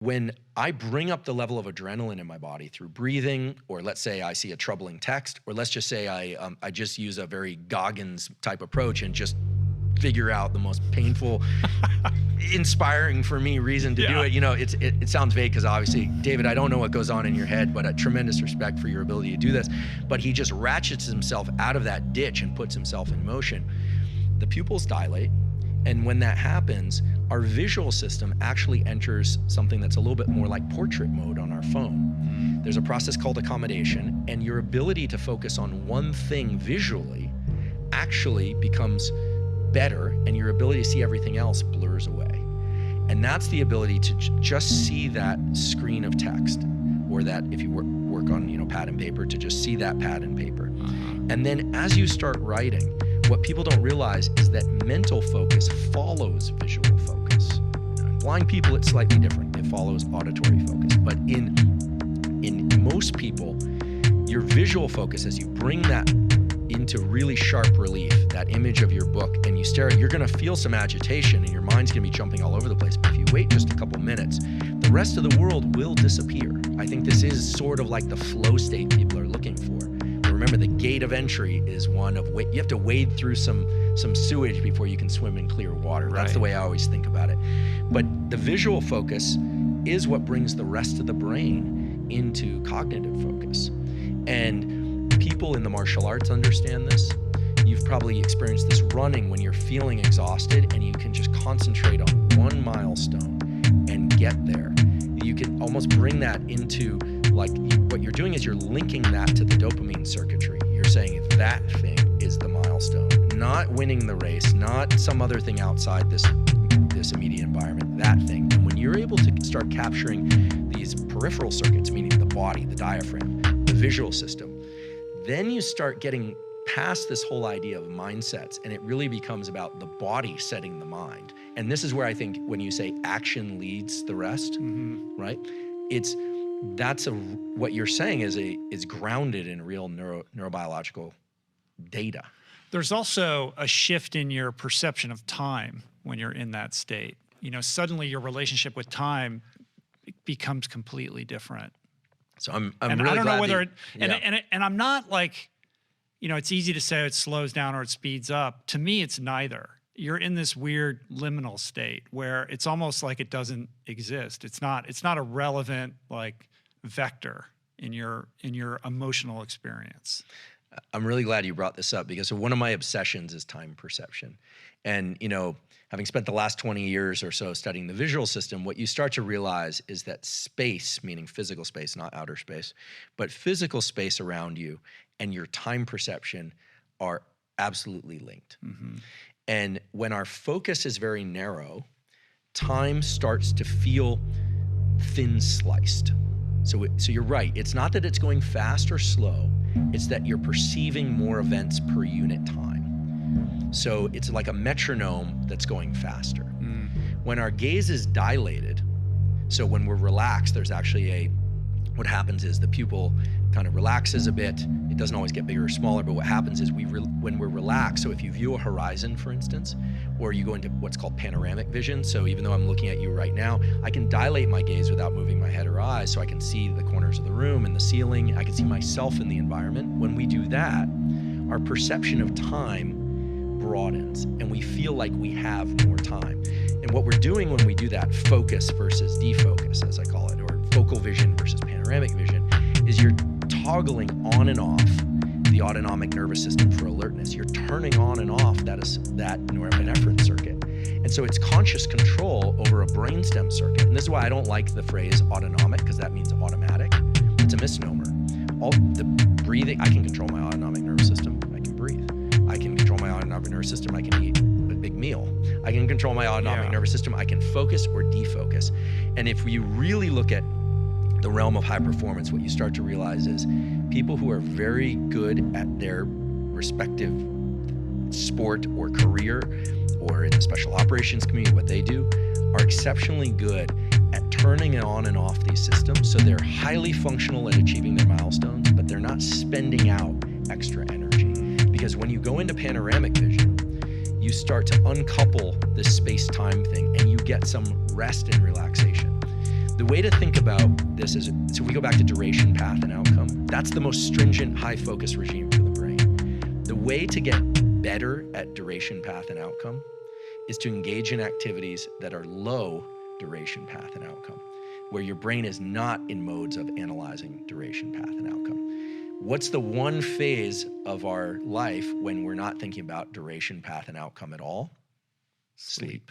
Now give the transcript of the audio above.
when I bring up the level of adrenaline in my body through breathing, or let's say I see a troubling text, or let's just say I just use a very Goggins type approach and just figure out the most painful, inspiring for me reason to do it. You know, it sounds vague because obviously, David, I don't know what goes on in your head, but a tremendous respect for your ability to do this. But he just ratchets himself out of that ditch and puts himself in motion. The pupils dilate. And when that happens, our visual system actually enters something that's a little bit more like portrait mode on our phone. There's a process called accommodation, and your ability to focus on one thing visually actually becomes better, and your ability to see everything else blurs away. And that's the ability to just see that screen of text, or that if you work on, you know, pad and paper, to just see that pad and paper. And then as you start writing, what people don't realize is that mental focus follows visual focus. In blind people, it's slightly different. It follows auditory focus. But in most people, your visual focus, as you bring that into really sharp relief, that image of your book, and you stare at it, you're gonna feel some agitation and your mind's gonna be jumping all over the place. But if you wait just a couple minutes, the rest of the world will disappear. I think this is sort of like the flow state people are looking for. Remember, the gate of entry is one of you have to wade through some sewage before you can swim in clear water. Right. That's the way I always think about it. But the visual focus is what brings the rest of the brain into cognitive focus. And people in the martial arts understand this. You've probably experienced this running when you're feeling exhausted and you can just concentrate on one milestone and get there. You can almost bring that into, like, what you're doing is you're linking that to the dopamine circuitry. You're saying that thing is the milestone, not winning the race, not some other thing outside this immediate environment, that thing. And when you're able to start capturing these peripheral circuits, meaning the body, the diaphragm, the visual system, then you start getting past this whole idea of mindsets, and it really becomes about the body setting the mind. And this is where I think when you say action leads the rest, right? What you're saying is grounded in real neurobiological data. There's also a shift in your perception of time when you're in that state. You know, suddenly your relationship with time becomes completely different. So I'm and really I don't glad know whether that, and I'm not like, you know, it's easy to say it slows down or it speeds up. To me, it's neither. You're in this weird liminal state where it's almost like it doesn't exist. It's not a relevant, like, vector in your emotional experience. I'm really glad you brought this up, because one of my obsessions is time perception. And, you know, having spent the last 20 years or so studying the visual system, what you start to realize is that space, meaning physical space, not outer space, but physical space around you and your time perception are absolutely linked. And when our focus is very narrow, time starts to feel thin sliced. So you're right. It's not that it's going fast or slow. It's that you're perceiving more events per unit time. So it's like a metronome that's going faster. When our gaze is dilated, so when we're relaxed, there's actually what happens is the pupil kind of relaxes a bit. It doesn't always get bigger or smaller, but what happens is when we're relaxed, so if you view a horizon, for instance, or you go into what's called panoramic vision, so even though I'm looking at you right now, I can dilate my gaze without moving my head or eyes, so I can see the corners of the room and the ceiling. I can see myself in the environment. When we do that, our perception of time broadens, and we feel like we have more time. And what we're doing when we do that, focus versus defocus, as I call it, or focal vision versus panoramic vision, is you're toggling on and off the autonomic nervous system for alertness. You're turning on and off that norepinephrine circuit. And so it's conscious control over a brainstem circuit. And this is why I don't like the phrase autonomic, because that means automatic. It's a misnomer. All the breathing, I can control my autonomic nervous system. I can breathe. I can control my autonomic nervous system. I can eat a big meal. I can control my autonomic nervous system. I can focus or defocus. And if you really look at the realm of high performance, what you start to realize is people who are very good at their respective sport or career, or in the special operations community, what they do, are exceptionally good at turning on and off these systems. So they're highly functional at achieving their milestones, but they're not spending out extra energy. Because when you go into panoramic vision, you start to uncouple this space-time thing and you get some rest and relaxation. The way to think about this is, so we go back to duration, path, and outcome. That's the most stringent, high-focus regime for the brain. The way to get better at duration, path, and outcome is to engage in activities that are low duration, path, and outcome, where your brain is not in modes of analyzing duration, path, and outcome. What's the one phase of our life when we're not thinking about duration, path, and outcome at all? Sleep.